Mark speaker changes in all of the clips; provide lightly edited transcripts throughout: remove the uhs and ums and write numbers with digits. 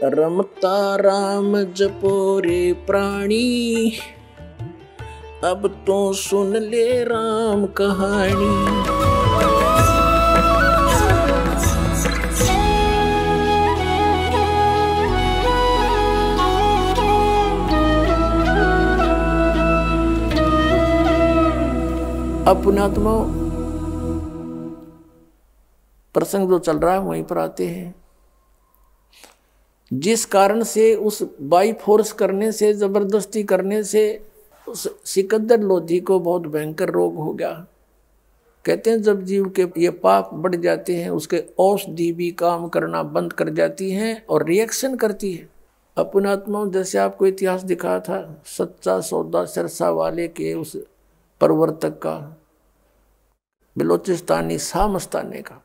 Speaker 1: रमता राम जपो रे प्राणी, अब तो सुन ले राम कहानी। अब पुण्यात्मा प्रसंग जो चल रहा है वहीं पर आते हैं। जिस कारण से उस बाई फोर्स करने से, जबरदस्ती करने से उस सिकंदर लोधी को बहुत भयंकर रोग हो गया। कहते हैं जब जीव के ये पाप बढ़ जाते हैं, उसके औषधि भी काम करना बंद कर जाती हैं और रिएक्शन करती है। अपनात्मा जैसे आपको इतिहास दिखाया था, सच्चा सौदा सिरसा वाले के उस प्रवर्तक का, बलोचिस्तानी शाह मस्ताने का,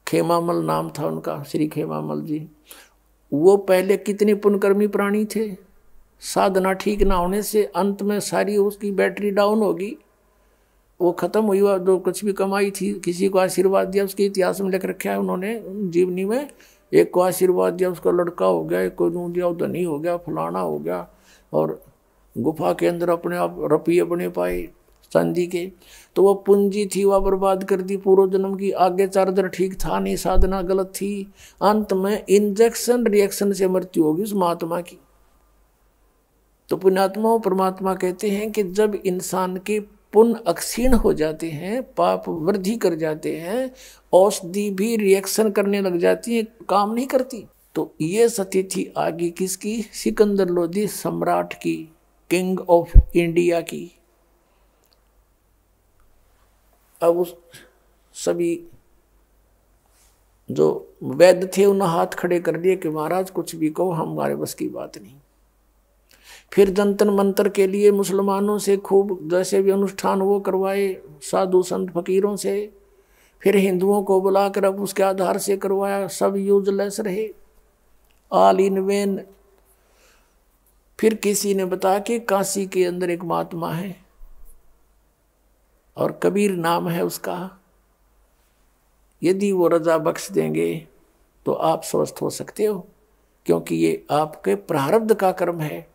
Speaker 1: खेमामल नाम था उनका, श्री खेमामल जी। वो पहले कितने पुण्यकर्मी प्राणी थे। साधना ठीक ना होने से अंत में सारी उसकी बैटरी डाउन होगी, वो खत्म हुई। वह जो कुछ भी कमाई थी, किसी को आशीर्वाद दिया, उसके इतिहास में लिख रखा है उन्होंने जीवनी में। एक को आशीर्वाद दिया, उसका लड़का हो गया, एक को नू दिया, धनी हो गया, फलाना हो गया, और गुफा के अंदर अपने आप रुपये बने पाए चांदी के। तो वो पूंजी थी वह बर्बाद कर दी पूर्व जन्म की। आगे चार्जर ठीक था नहीं, साधना गलत थी। अंत में इंजेक्शन रिएक्शन से मृत्यु होगी उस महात्मा की। तो पुण्यात्मा परमात्मा कहते हैं कि जब इंसान के पुण्य अक्षीण हो जाते हैं, पाप वृद्धि कर जाते हैं, औषधि भी रिएक्शन करने लग जाती है, काम नहीं करती। तो ये स्थिति थी आगे किसकी? सिकंदर लोधी सम्राट की, किंग ऑफ इंडिया की। अब उस सभी जो वैद्य थे उन्होंने हाथ खड़े कर दिए कि महाराज कुछ भी कहो, हमारे बस की बात नहीं। फिर जंतर मंतर के लिए मुसलमानों से खूब जैसे भी अनुष्ठान वो करवाए, साधु संत फकीरों से। फिर हिंदुओं को बुलाकर अब उसके आधार से करवाया, सब यूजलेस रहे, ऑल इन वेन। फिर किसी ने बताया कि काशी के अंदर एक महात्मा है और कबीर नाम है उसका, यदि वो रजा बख्श देंगे तो आप स्वस्थ हो सकते हो, क्योंकि ये आपके प्रारब्ध का कर्म है।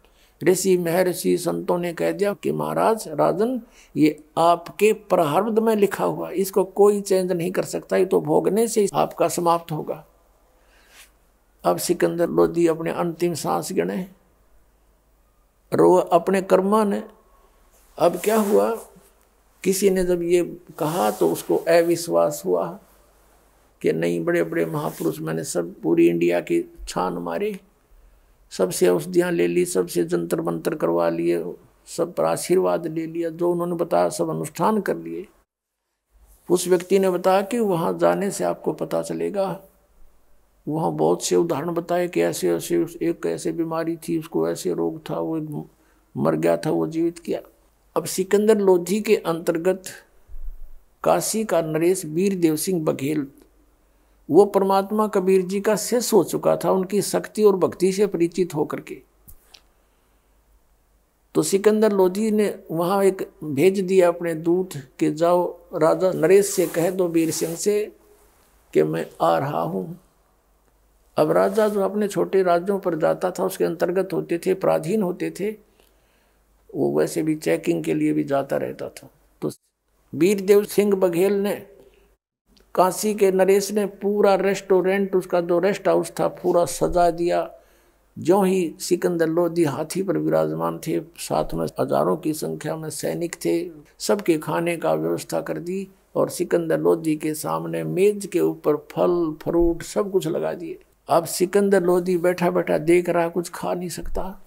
Speaker 1: ऋषि महर्षि संतों ने कह दिया कि महाराज राजन, ये आपके प्रारब्ध में लिखा हुआ, इसको कोई चेंज नहीं कर सकता, ये तो भोगने से आपका समाप्त होगा। अब सिकंदर लोधी अपने अंतिम सांस गिने, रो अपने कर्मा ने। अब क्या हुआ, किसी ने जब ये कहा तो उसको अविश्वास हुआ कि नहीं, बड़े बड़े महापुरुष, मैंने सब पूरी इंडिया की छान मारे, सबसे औषधियाँ ले ली, सबसे जंतर मंतर करवा लिए, सब पर आशीर्वाद ले लिया, जो उन्होंने बताया सब अनुष्ठान कर लिए। उस व्यक्ति ने बताया कि वहाँ जाने से आपको पता चलेगा। वहाँ बहुत से उदाहरण बताए कि ऐसे ऐसे, एक ऐसे बीमारी थी, उसको ऐसे रोग था, वो मर गया था, वो जीवित किया। अब सिकंदर लोधी के अंतर्गत काशी का नरेश वीर देव सिंह बघेल, वो परमात्मा कबीर जी का शिष्य हो चुका था, उनकी शक्ति और भक्ति से परिचित होकर के। तो सिकंदर लोधी ने वहां एक भेज दिया अपने दूत कि जाओ राजा नरेश से कह दो, वीर सिंह से, कि मैं आ रहा हूं। अब राजा जो अपने छोटे राज्यों पर जाता था, उसके अंतर्गत होते थे, पराधीन होते थे, वो वैसे भी चेकिंग के लिए भी जाता रहता था। तो वीरदेव सिंह बघेल ने, काशी के नरेश ने पूरा रेस्टोरेंट, उसका जो रेस्ट हाउस था, पूरा सजा दिया। जो ही सिकंदर लोधी हाथी पर विराजमान थे, साथ में हजारों की संख्या में सैनिक थे, सबके खाने का व्यवस्था कर दी और सिकंदर लोधी के सामने मेज के ऊपर फल फ्रूट सब कुछ लगा दिए। अब सिकंदर लोधी बैठा बैठा देख रहा, कुछ खा नहीं सकता।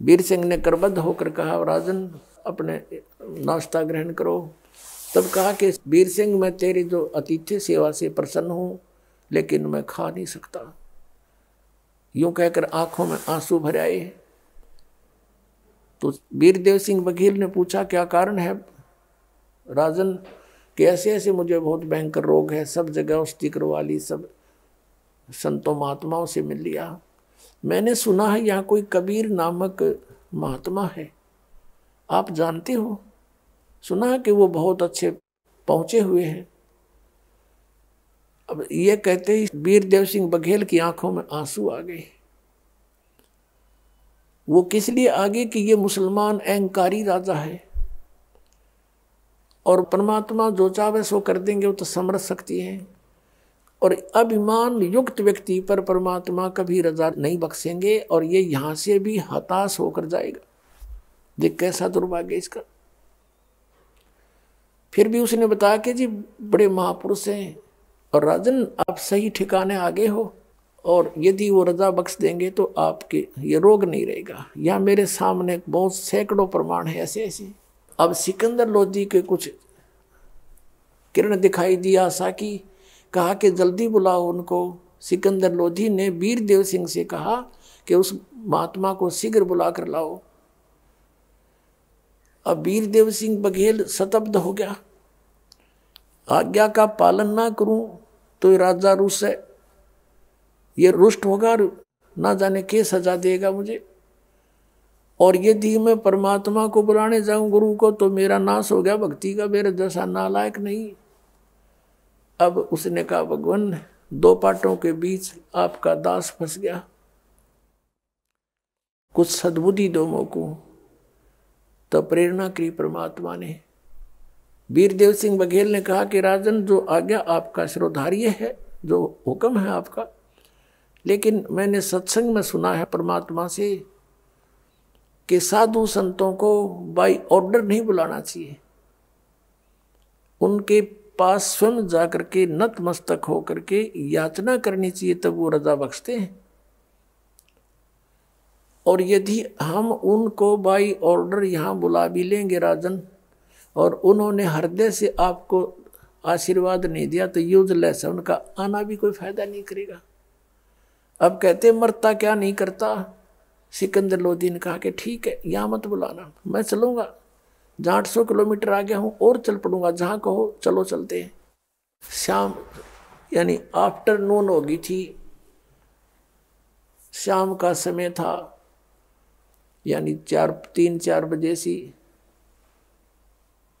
Speaker 1: वीर सिंह ने करबद्ध होकर कहा, राजन अपने नाश्ता ग्रहण करो। तब कहा कि वीर सिंह, मैं तेरी जो अतिथि सेवा से प्रसन्न हूँ, लेकिन मैं खा नहीं सकता। यूं कहकर आंखों में आंसू भर आए। तो वीरदेव सिंह बघेल ने पूछा, क्या कारण है राजन? कि ऐसे ऐसे मुझे बहुत भयंकर रोग है, सब जगह औषधि करवा ली, सब संतों महात्माओं से मिल लिया। मैंने सुना है यहाँ कोई कबीर नामक महात्मा है, आप जानते हो? सुना है कि वो बहुत अच्छे पहुँचे हुए हैं। अब ये कहते ही वीरदेव सिंह बघेल की आंखों में आंसू आ गए। वो किस लिए आ गए कि ये मुसलमान अहंकारी राजा है और परमात्मा जो चाहे सो कर देंगे, वो तो समर्थ शक्ति है। और अभिमान युक्त व्यक्ति पर परमात्मा कभी रजा नहीं बख्शेंगे और ये यहां से भी हताश होकर जाएगा। देख कैसा दुर्भाग्य इसका। फिर भी उसने बताया कि जी बड़े महापुरुष हैं और राजन आप सही ठिकाने आगे हो और यदि वो रजा बख्श देंगे तो आपके ये रोग नहीं रहेगा। यहाँ मेरे सामने बहुत सैकड़ों प्रमाण है ऐसे ऐसे। अब सिकंदर लोधी के कुछ किरण दिखाई दी आशा की, कहा कि जल्दी बुलाओ उनको। सिकंदर लोधी ने वीरदेव सिंह से कहा कि उस महात्मा को शीघ्र बुला कर लाओ। अब वीरदेव सिंह बघेल स्तब्ध हो गया। आज्ञा का पालन ना करूं तो राजा रुष्ट है, ये रुष्ट होगा, ना जाने के सजा देगा मुझे। और यदि मैं परमात्मा को बुलाने जाऊं गुरु को तो मेरा नाश हो गया भक्ति का, मेरे जैसा नालायक नहीं। अब उसने कहा भगवान दो पाटों के बीच आपका दास फंस गया, कुछ सद्बुद्धि दो मोको। तो प्रेरणा की परमात्मा ने। वीरदेव सिंह बघेल ने कहा कि राजन जो आज्ञा आपका शिरोधार्य है, जो हुक्म है आपका, लेकिन मैंने सत्संग में सुना है परमात्मा से कि साधु संतों को बाय ऑर्डर नहीं बुलाना चाहिए, उनके पास स्वयं जाकर के नतमस्तक होकर के याचना करनी चाहिए, तब वो रजा बख्शते हैं। और यदि हम उनको बाय ऑर्डर यहाँ बुला भी लेंगे राजन और उन्होंने हृदय से आपको आशीर्वाद नहीं दिया तो यूजलेस है, उनका आना भी कोई फायदा नहीं करेगा। अब कहते मरता क्या नहीं करता। सिकंदर लोधी ने कहा कि ठीक है यहाँ मत बुलाना, मैं चलूंगा, जहाँ 800 किलोमीटर आ गया हूँ और चल पड़ूंगा, जहाँ कहो चलो चलते हैं। शाम यानी आफ्टरनून हो गई थी, शाम का समय था, यानी 3-4 बजे सी।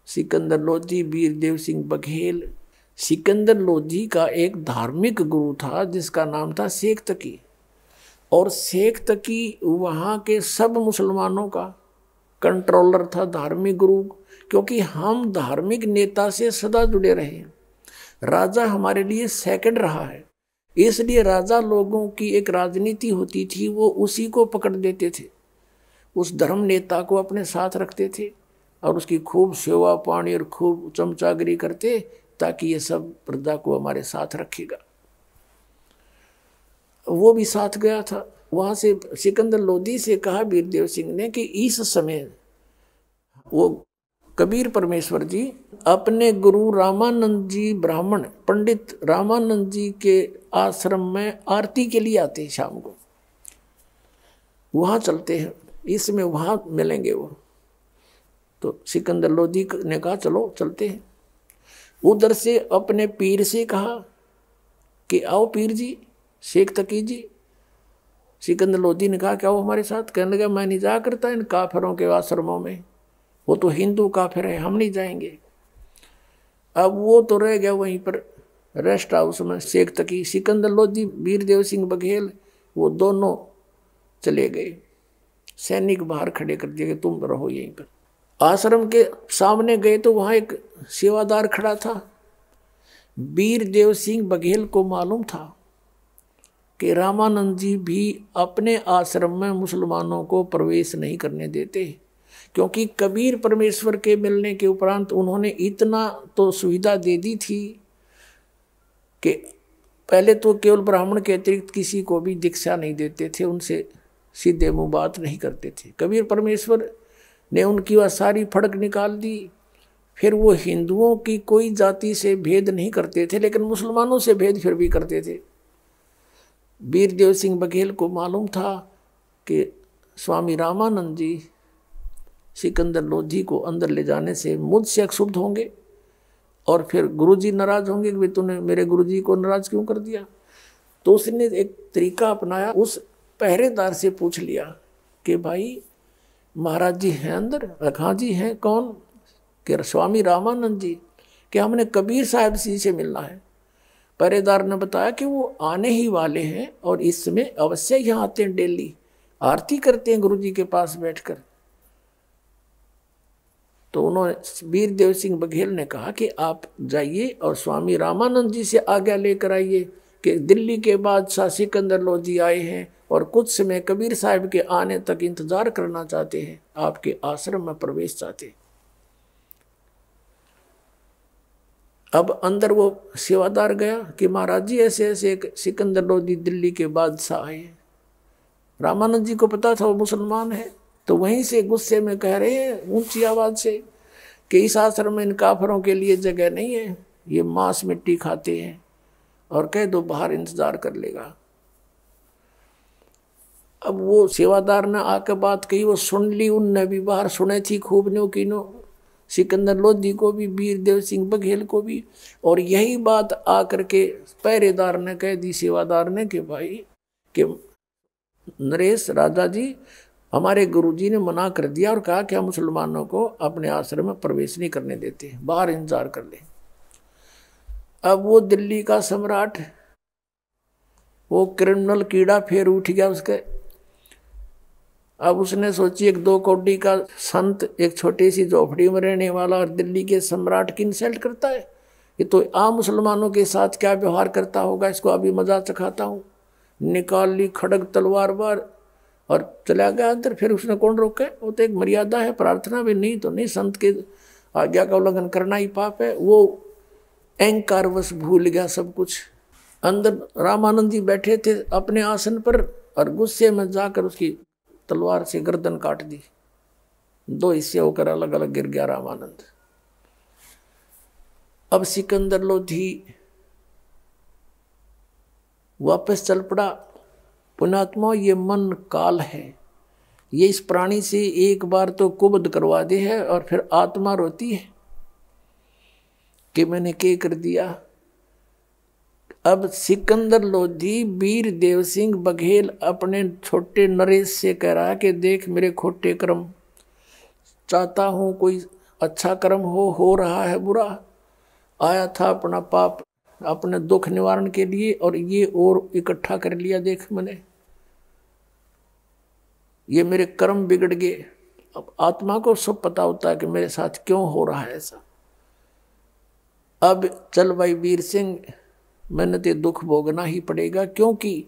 Speaker 1: सिकंदर लोधी वीरदेव सिंह बघेल, सिकंदर लोधी का एक धार्मिक गुरु था जिसका नाम था शेख तकी। और शेख तकी वहाँ के सब मुसलमानों का कंट्रोलर था, धार्मिक गुरु। क्योंकि हम धार्मिक नेता से सदा जुड़े रहे हैं, राजा हमारे लिए सेकंड रहा है, इसलिए राजा लोगों की एक राजनीति होती थी, वो उसी को पकड़ देते थे, उस धर्म नेता को अपने साथ रखते थे और उसकी खूब सेवा पानी और खूब चमचागिरी करते, ताकि ये सब प्रजा को हमारे साथ रखेगा। वो भी साथ गया था। वहां से सिकंदर लोधी से कहा वीरदेव सिंह ने कि इस समय वो कबीर परमेश्वर जी अपने गुरु रामानंद जी ब्राह्मण पंडित रामानंद जी के आश्रम में आरती के लिए आते हैं, शाम को वहां चलते हैं, इसमें वहां मिलेंगे वो। तो सिकंदर लोधी ने कहा चलो चलते हैं। उधर से अपने पीर से कहा कि आओ पीर जी, शेख तकी जी। सिकंदर लोधी ने कहा क्या वो हमारे साथ? कहने लगा मैं नहीं जा करता इन काफिरों के आश्रमों में, वो तो हिंदू काफिर है, हम नहीं जाएंगे। अब वो तो रह गया वहीं पर रेस्ट हाउस में। शेख तकी, सिकंदर लोधी, वीरदेव सिंह बघेल, वो दोनों चले गए। सैनिक बाहर खड़े कर दिए, तुम रहो यहीं पर। आश्रम के सामने गए तो वहां एक सेवादार खड़ा था। वीरदेव सिंह बघेल को मालूम था कि रामानंद जी भी अपने आश्रम में मुसलमानों को प्रवेश नहीं करने देते, क्योंकि कबीर परमेश्वर के मिलने के उपरांत उन्होंने इतना तो सुविधा दे दी थी कि पहले तो केवल ब्राह्मण के अतिरिक्त किसी को भी दीक्षा नहीं देते थे, उनसे सीधे मुंह बात नहीं करते थे। कबीर परमेश्वर ने उनकी वह सारी फड़क निकाल दी। फिर वो हिंदुओं की कोई जाति से भेद नहीं करते थे, लेकिन मुसलमानों से भेद फिर भी करते थे। वीरदेव सिंह बघेल को मालूम था कि स्वामी रामानंद जी सिकंदर लोधी को अंदर ले जाने से मुझसे अक्षुब्ध होंगे और फिर गुरुजी नाराज होंगे कि तूने मेरे गुरुजी को नाराज क्यों कर दिया। तो उसने एक तरीका अपनाया, उस पहरेदार से पूछ लिया कि भाई महाराज जी हैं अंदर? हाँ जी हैं। कौन? कि स्वामी रामानंद जी। कि हमने कबीर साहब जी से मिलना है। पहरेदार ने बताया कि वो आने ही वाले हैं और इस समय अवश्य यहाँ आते हैं, डेली आरती करते हैं गुरुजी के पास बैठकर। तो उन्होंने वीर देव सिंह बघेल ने कहा कि आप जाइए और स्वामी रामानंद जी से आज्ञा लेकर आइए कि दिल्ली के बादशाह सिकंदर लोधी आए हैं और कुछ समय कबीर साहब के आने तक इंतजार करना चाहते हैं, आपके आश्रम में प्रवेश चाहते हैं। अब अंदर वो सेवादार गया कि महाराज जी ऐसे ऐसे एक सिकंदर लोधी दिल्ली के बादशाह आए हैं। रामानंद जी को पता था वो मुसलमान है, तो वहीं से गुस्से में कह रहे हैं ऊंची आवाज से कि इस आश्रम में इन काफरों के लिए जगह नहीं है, ये मांस मिट्टी खाते हैं, और कह दो बाहर इंतजार कर लेगा। अब वो सेवादार ने आकर बात कही, वो सुन ली, उनने भी बाहर सुने थी खूब नो की नो, सिकंदर लोधी को भी, वीर देव सिंह बघेल को भी। और यही बात आकर के पहरेदार ने कह दी सेवादार ने कि भाई कि नरेश राजा जी, हमारे गुरुजी ने मना कर दिया और कहा कि हम मुसलमानों को अपने आश्रम में प्रवेश नहीं करने देते, बाहर इंतजार कर ले। अब वो दिल्ली का सम्राट, वो क्रिमिनल कीड़ा फिर उठ गया उसके। अब उसने सोची एक 2 कौड़ी का संत एक छोटी सी झोपड़ी में रहने वाला और दिल्ली के सम्राट की इंसल्ट करता है, ये तो आम मुसलमानों के साथ क्या व्यवहार करता होगा, इसको अभी मजा चखाता हूँ। निकाल ली खड़ग तलवार बार और चला गया अंदर। फिर उसने कौन रोके, वो तो एक मर्यादा है, प्रार्थना भी नहीं तो नहीं, संत के आज्ञा का उल्लंघन करना ही पाप है। वो अहंकारवश भूल गया सब कुछ। अंदर रामानंद जी बैठे थे अपने आसन पर और गुस्से में जाकर उसकी तलवार से गर्दन काट दी, 2 हिस्से होकर अलग अलग गिर गया रामानंद। अब सिकंदर लोधी वापस चल पड़ा। पुण्यात्मा, ये मन काल है, ये इस प्राणी से एक बार तो कुबद करवा दे है और फिर आत्मा रोती है कि मैंने क्या कर दिया। अब सिकंदर लोधी वीर देव सिंह बघेल अपने छोटे नरेश से कह रहा है कि देख मेरे खोटे कर्म, चाहता हूं कोई अच्छा कर्म हो रहा है बुरा। आया था अपना पाप अपने दुख निवारण के लिए और ये और इकट्ठा कर लिया, देख मैंने, ये मेरे कर्म बिगड़ गए। अब आत्मा को सब पता होता है कि मेरे साथ क्यों हो रहा है ऐसा। अब चल भाई वीर सिंह, मैंने तो दुख भोगना ही पड़ेगा, क्योंकि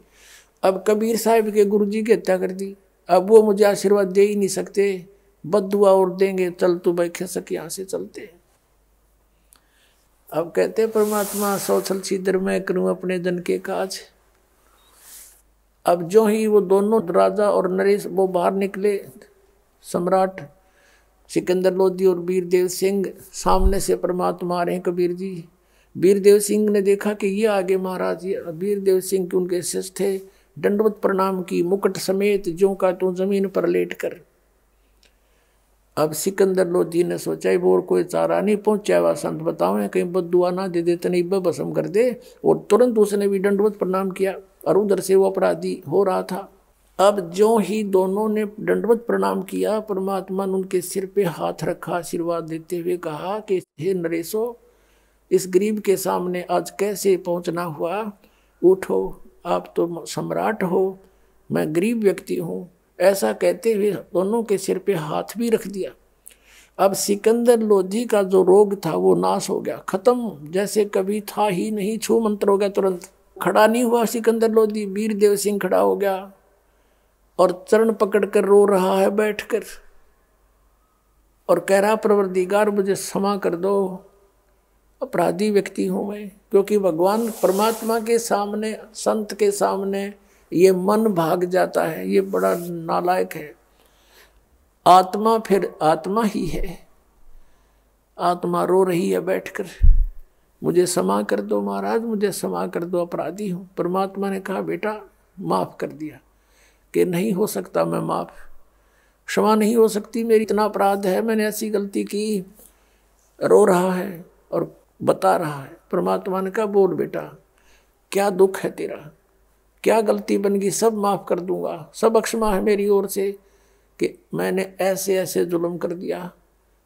Speaker 1: अब कबीर साहब के गुरुजी की हत्या कर दी, अब वो मुझे आशीर्वाद दे ही नहीं सकते, बद्दुआ और देंगे, चल तू भाई खिसक यहाँ से चलते। अब कहते परमात्मा सौछल सीधर मैं करूं अपने जन के काज। अब जो ही वो दोनों राजा और नरेश वो बाहर निकले, सम्राट सिकंदर लोधी और वीर देव सिंह, सामने से परमात्मा आ रहे हैं कबीर जी। वीर देव सिंह ने देखा कि ये आगे महाराज, ये वीर देव सिंह के उनके शिष्य थे, दंडवत प्रणाम की, मुकुट समेत ज्यों का त्यों जमीन पर लेट कर। अब सिकंदर लोधी ने सोचा वो कोई चारा नहीं पहुंचा हुआ, संत बताओ कहीं बद्दुआ ना दे देते, नहीं भस्म कर दे। और तुरंत उसने भी दंडवत प्रणाम किया और उधर से वो अपराधी हो रहा था। अब जो ही दोनों ने दंडवत प्रणाम किया, परमात्मा ने उनके सिर पे हाथ रखा, आशीर्वाद देते हुए कहा कि हे नरेशो, इस गरीब के सामने आज कैसे पहुंचना हुआ, उठो, आप तो सम्राट हो, मैं गरीब व्यक्ति हूँ। ऐसा कहते हुए दोनों के सिर पे हाथ भी रख दिया। अब सिकंदर लोधी का जो रोग था वो नाश हो गया, खत्म, जैसे कभी था ही नहीं, छू मंत्र हो गया तुरंत। खड़ा नहीं हुआ सिकंदर लोधी, वीर देव सिंह खड़ा हो गया और चरण पकड़कर रो रहा है बैठकर और कह रहा परवरदिगार मुझे क्षमा कर दो, अपराधी व्यक्ति हूं मैं। क्योंकि भगवान परमात्मा के सामने, संत के सामने ये मन भाग जाता है, ये बड़ा नालायक है। आत्मा फिर आत्मा ही है, आत्मा रो रही है बैठकर, मुझे क्षमा कर दो महाराज, मुझे क्षमा कर दो, अपराधी हूं। परमात्मा ने कहा बेटा माफ कर दिया, कि नहीं हो सकता मैं माफ, क्षमा नहीं हो सकती मेरी, इतना अपराध है, मैंने ऐसी गलती की। रो रहा है और बता रहा है। परमात्मा ने कहा बोल बेटा क्या दुख है तेरा, क्या गलती बन गई, सब माफ कर दूंगा, सब क्षमा है मेरी ओर से कि मैंने ऐसे ऐसे जुल्म कर दिया।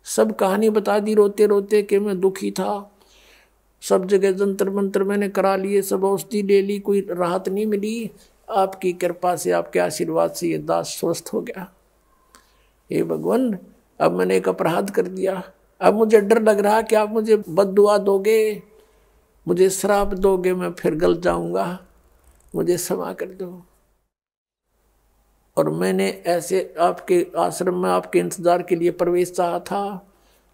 Speaker 1: सब कहानी बता दी रोते रोते कि मैं दुखी था, सब जगह जंतर मंतर मैंने करा लिए, सब औषधि ले ली, कोई राहत नहीं मिली। आपकी कृपा से, आपके आशीर्वाद से ये दास स्वस्थ हो गया। हे भगवान, अब मैंने एक अपराध कर दिया, अब मुझे डर लग रहा कि आप मुझे बद्दुआ दोगे, मुझे श्राप दोगे, मैं फिर गल जाऊंगा, मुझे क्षमा कर दो। और मैंने ऐसे आपके आश्रम में आपके इंतजार के लिए प्रवेश चाहा था,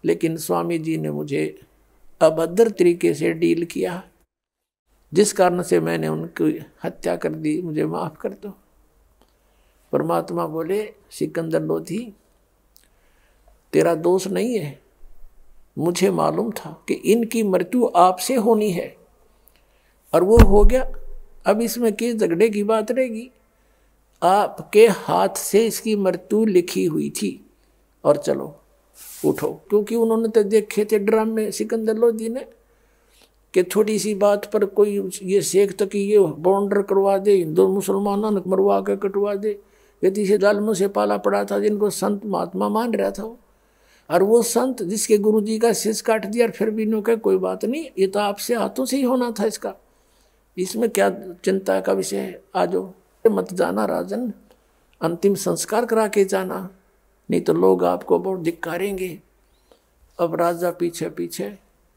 Speaker 1: लेकिन स्वामी जी ने मुझे अभद्र तरीके से डील किया, जिस कारण से मैंने उनकी हत्या कर दी, मुझे माफ कर दो। परमात्मा बोले, सिकंदर लोधी, तेरा दोष नहीं है, मुझे मालूम था कि इनकी मृत्यु आपसे होनी है और वो हो गया। अब इसमें किस झगड़े की बात रहेगी? आपके हाथ से इसकी मृत्यु लिखी हुई थी, और चलो उठो। क्योंकि उन्होंने तो देखे थे ड्रामे सिकंदर लोधी ने कि थोड़ी सी बात पर कोई ये शेख तक ये बॉर्डर करवा दे, हिंदू मुसलमानों ने मरवा के कटवा दे। यदि से जालमों से पाला पड़ा था, जिनको संत महात्मा मान रहा था, और वो संत जिसके गुरुजी का शीश काट दिया, और फिर भी इन्हों कहा कोई बात नहीं, ये तो आपसे हाथों से ही होना था, इसका इसमें क्या चिंता का विषय है, आ जाओ। मत जाना राजन, अंतिम संस्कार करा के जाना, नहीं तो लोग आपको बहुत धिक्कारेंगे। अब राजा पीछे पीछे,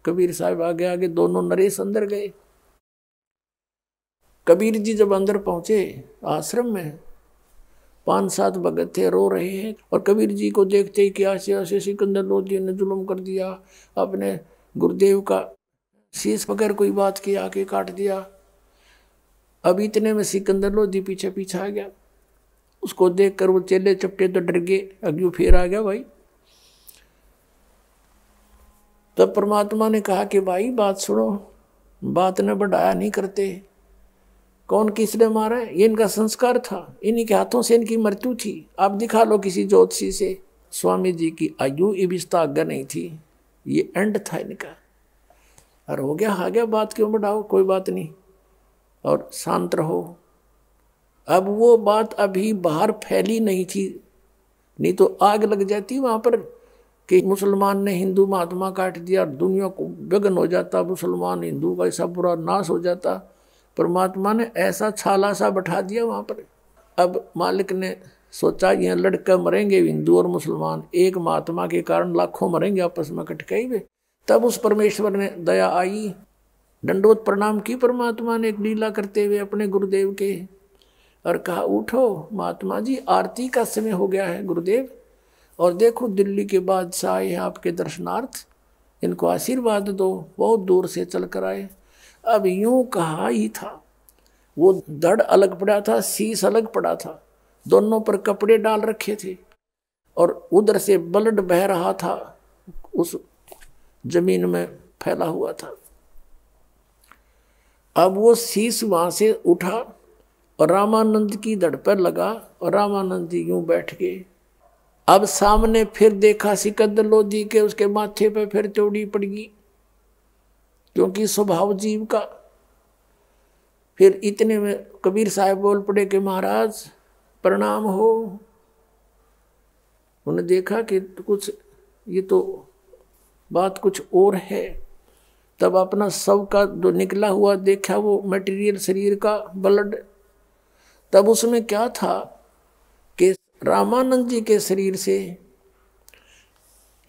Speaker 1: कबीर साहब आगे आगे, दोनों नरेश अंदर गए। कबीर जी जब अंदर पहुंचे आश्रम में, 5-7 भगत थे, रो रहे हैं, और कबीर जी को देखते ही कि ऐसे ऐसे सिकंदर लोधी ने जुल्म कर दिया, अपने गुरुदेव का शीश पकड़ कोई बात की आके काट दिया। अब इतने में सिकंदर लोधी पीछे पीछे आ गया। उसको देखकर वो चेले चपटे तो डर गए, अग्यू फिर आ गया भाई। तब परमात्मा ने कहा कि भाई बात सुनो, बात ने बढ़ाया नहीं करते। कौन किसने मारा है? ये इनका संस्कार था, इन्हीं के हाथों से इनकी मृत्यु थी। आप दिखा लो किसी ज्योतिषी से। स्वामी जी की आयु इबिस्ता आज्ञा नहीं थी, ये एंड था इनका। और हो गया आ गया, बात क्यों बढ़ाओ, कोई बात नहीं, और शांत रहो। अब वो बात अभी बाहर फैली नहीं थी, नहीं तो आग लग जाती वहां पर कि मुसलमान ने हिंदू महात्मा काट दिया, दुनिया को विघ्न हो जाता, मुसलमान हिंदू का ऐसा बुरा नाश हो जाता। परमात्मा ने ऐसा छाला सा बैठा दिया वहां पर। अब मालिक ने सोचा ये लड़के मरेंगे, हिंदू और मुसलमान, एक महात्मा के कारण लाखों मरेंगे आपस में कटकाई में। तब उस परमेश्वर ने दया आई, दंडवत प्रणाम की परमात्मा ने एक लीला करते हुए अपने गुरुदेव के, और कहा उठो महात्मा जी, आरती का समय हो गया है गुरुदेव, और देखो दिल्ली के बादशाह आए हैं आपके दर्शनार्थ, इनको आशीर्वाद दो, बहुत दूर से चल कर आए। अब यूं कहा ही था, वो धड़ अलग पड़ा था, शीश अलग पड़ा था, दोनों पर कपड़े डाल रखे थे, और उधर से ब्लड बह रहा था, उस जमीन में फैला हुआ था। अब वो शीश वहां से उठा और रामानंद की धड़ पर लगा, और रामानंद जी यूं बैठ गए। अब सामने फिर देखा सिकंदर लोधी के, उसके माथे पे फिर चौड़ी पड़ गई, क्योंकि स्वभाव जीव का। फिर इतने में कबीर साहब बोल पड़े कि महाराज प्रणाम हो। उन्हें देखा कि कुछ ये तो बात कुछ और है। तब अपना शव का जो निकला हुआ देखा, वो मटेरियल शरीर का ब्लड, तब उसमें क्या था कि रामानंद जी के शरीर से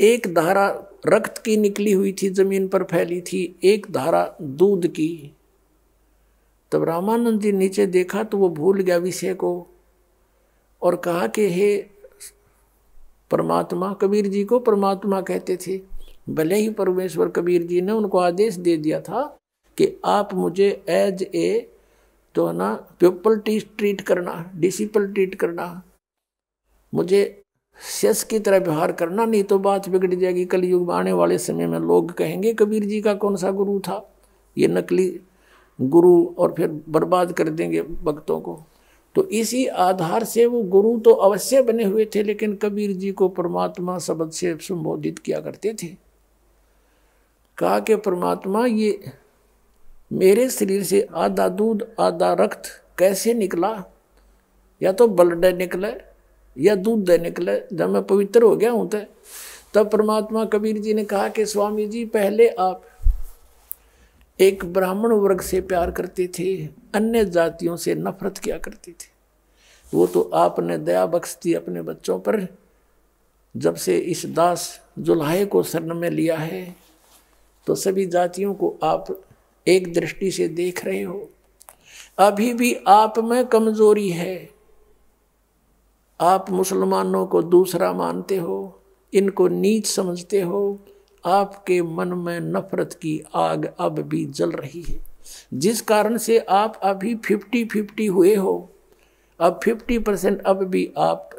Speaker 1: एक धारा रक्त की निकली हुई थी, जमीन पर फैली थी, एक धारा दूध की। तब रामानंद जी नीचे देखा तो वो भूल गया विषय को, और कहा कि हे परमात्मा, कबीर जी को परमात्मा कहते थे, भले ही परमेश्वर कबीर जी ने उनको आदेश दे दिया था कि आप मुझे एज ए तो ना पीपल ट्रीट करना, डिसिपल ट्रीट करना, मुझे शेष की तरह व्यवहार करना, नहीं तो बात बिगड़ जाएगी। कलयुग में आने वाले समय में लोग कहेंगे कबीर जी का कौन सा गुरु था, ये नकली गुरु, और फिर बर्बाद कर देंगे भक्तों को। तो इसी आधार से वो गुरु तो अवश्य बने हुए थे, लेकिन कबीर जी को परमात्मा शब्द से संबोधित किया करते थे। कहा कि परमात्मा, ये मेरे शरीर से आधा दूध आधा रक्त कैसे निकला? या तो ब्लड निकले या दूध निकले, जब मैं पवित्र हो गया हूं तब परमात्मा कबीर जी ने कहा कि स्वामी जी, पहले आप एक ब्राह्मण वर्ग से प्यार करते थे, अन्य जातियों से नफरत किया करते थे। वो तो आपने दया बख्श दी अपने बच्चों पर। जब से इस दास जुल्हाए को शरण में लिया है तो सभी जातियों को आप एक दृष्टि से देख रहे हो। अभी भी आप में कमजोरी है। आप मुसलमानों को दूसरा मानते हो, इनको नीच समझते हो। आपके मन में नफरत की आग अब भी जल रही है, जिस कारण से आप अभी 50-50 हुए हो। अब 50% अब भी आप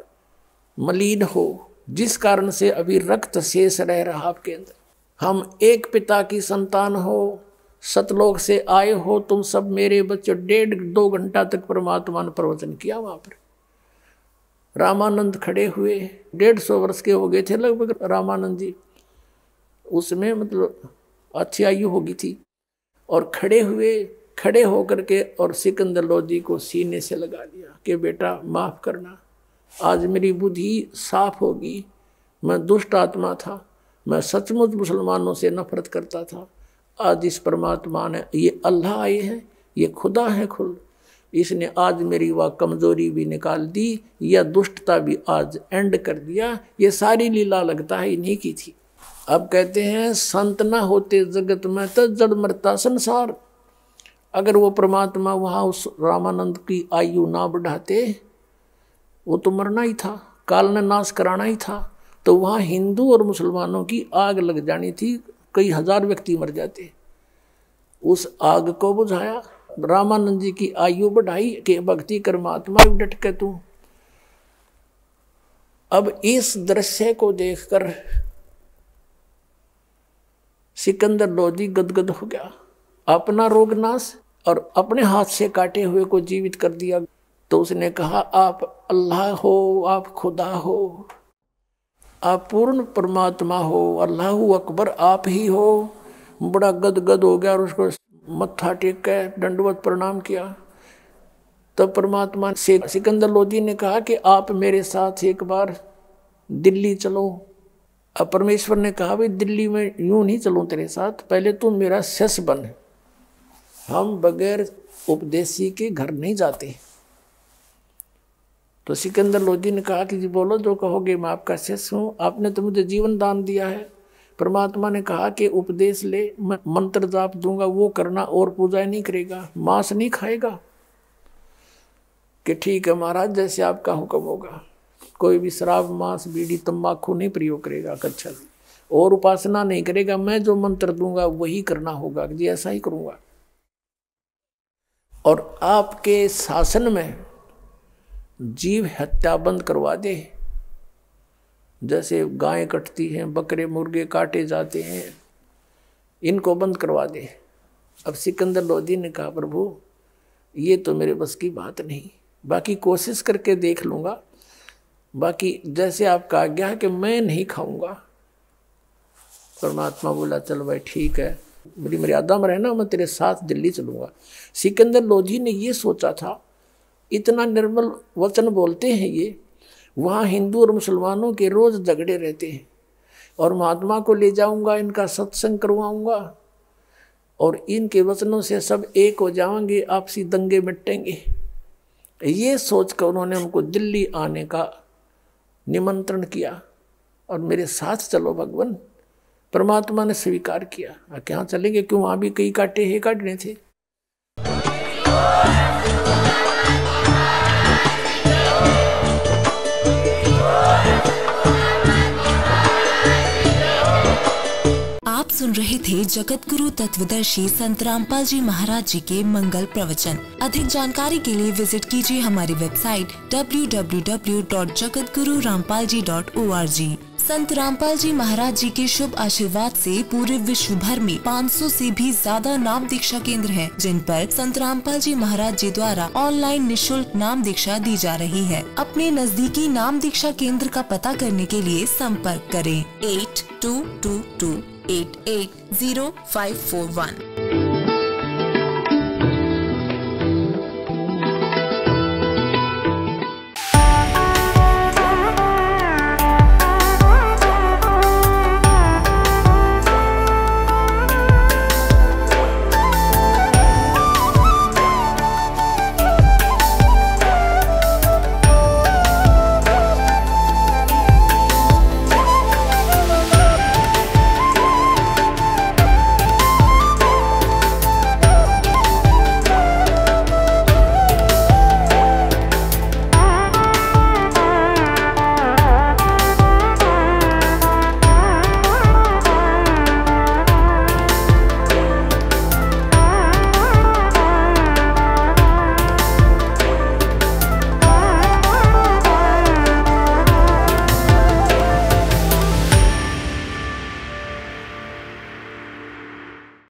Speaker 1: मलिन हो, जिस कारण से अभी रक्त शेष रह रहा आपके अंदर। हम एक पिता की संतान हो, सतलोक से आए हो तुम सब मेरे बच्चे। 1.5-2 घंटा तक परमात्मा ने प्रवचन किया वहां पर। रामानंद खड़े हुए, 150 वर्ष के हो गए थे लगभग रामानंद जी, उसमें मतलब अच्छी आयु होगी थी। और खड़े हुए, खड़े होकर के और सिकंदर लोधी को सीने से लगा लिया कि बेटा माफ करना, आज मेरी बुद्धि साफ होगी। मैं दुष्ट आत्मा था, मैं सचमुच मुसलमानों से नफरत करता था। आज इस परमात्मा ने, ये अल्लाह आए हैं, ये खुदा है खुद, इसने आज मेरी वह कमजोरी भी निकाल दी, यह दुष्टता भी आज एंड कर दिया। ये सारी लीला लगता है इन्हीं की थी। अब कहते हैं संत न होते जगत में तो जड़ मरता संसार। अगर वो परमात्मा वहाँ उस रामानंद की आयु ना बढ़ाते, वो तो मरना ही था, काल ने नाश कराना ही था। तो वहाँ हिंदू और मुसलमानों की आग लग जानी थी, कई हजार व्यक्ति मर जाते। उस आग को बुझाया, रामानंद जी की आयु बढ़ाई कि भक्ति कर्मात्मा डट के तू। अब इस दृश्य को देखकर सिकंदर लोधी गदगद हो गया। अपना रोग नाश और अपने हाथ से काटे हुए को जीवित कर दिया। तो उसने कहा आप अल्लाह हो, आप खुदा हो, आप पूर्ण परमात्मा हो, अल्लाहु अकबर आप ही हो। बड़ा गदगद हो गया और उसको मत्था टेक के दंडवत प्रणाम किया। तब परमात्मा से सिकंदर लोधी ने कहा कि आप मेरे साथ एक बार दिल्ली चलो। अब परमेश्वर ने कहा भाई दिल्ली में यूं नहीं चलूं तेरे साथ, पहले तू मेरा शिष्य बन। हम बगैर उपदेशी के घर नहीं जाते। तो सिकंदर लोधी ने कहा कि जी बोलो जो कहोगे, मैं आपका शिष्य हूँ, आपने तो मुझे जीवन दान दिया है। परमात्मा ने कहा कि उपदेश ले, मैं मंत्र जाप दूंगा वो करना और पूजा नहीं करेगा, मांस नहीं खाएगा। कि ठीक है महाराज, जैसे आपका हुक्म होगा। कोई भी शराब, मांस, बीड़ी, तंबाकू नहीं प्रयोग करेगा, कच्छा और उपासना नहीं करेगा। मैं जो मंत्र दूंगा वही करना होगा, जी ऐसा ही करूंगा। और आपके शासन में जीव हत्या बंद करवा दे। जैसे गायें कटती हैं, बकरे मुर्गे काटे जाते हैं, इनको बंद करवा दे। अब सिकंदर लोधी ने कहा प्रभु ये तो मेरे बस की बात नहीं, बाकी कोशिश करके देख लूंगा। बाकी जैसे आपका आज्ञा है कि मैं नहीं खाऊंगा। परमात्मा बोला चल भाई ठीक है, मेरी मर्यादा में रहना, मैं तेरे साथ दिल्ली चलूंगा। सिकंदर लोधी ने ये सोचा था, इतना निर्मल वचन बोलते हैं ये, वहाँ हिंदू और मुसलमानों के रोज झगड़े रहते हैं, और महात्मा को ले जाऊंगा, इनका सत्संग करवाऊंगा और इनके वचनों से सब एक हो जाएंगे, आपसी दंगे मिटेंगे। ये सोचकर उन्होंने हमको दिल्ली आने का निमंत्रण किया और मेरे साथ चलो भगवान। परमात्मा ने स्वीकार किया। क्या चलेंगे, क्यों, वहाँ भी कई काटे ही काटने थे।
Speaker 2: आप सुन रहे थे जगत गुरु तत्वदर्शी संत रामपाल जी महाराज जी के मंगल प्रवचन। अधिक जानकारी के लिए विजिट कीजिए हमारी वेबसाइट www.jagatgururampalji.org। संत रामपाल जी महाराज जी के शुभ आशीर्वाद से पूरे विश्व भर में 500 से भी ज्यादा नाम दीक्षा केंद्र हैं, जिन पर संत रामपाल जी महाराज जी द्वारा ऑनलाइन निशुल्क नाम दीक्षा दी जा रही है। अपने नजदीकी नाम दीक्षा केंद्र का पता करने के लिए संपर्क करें 8222880541।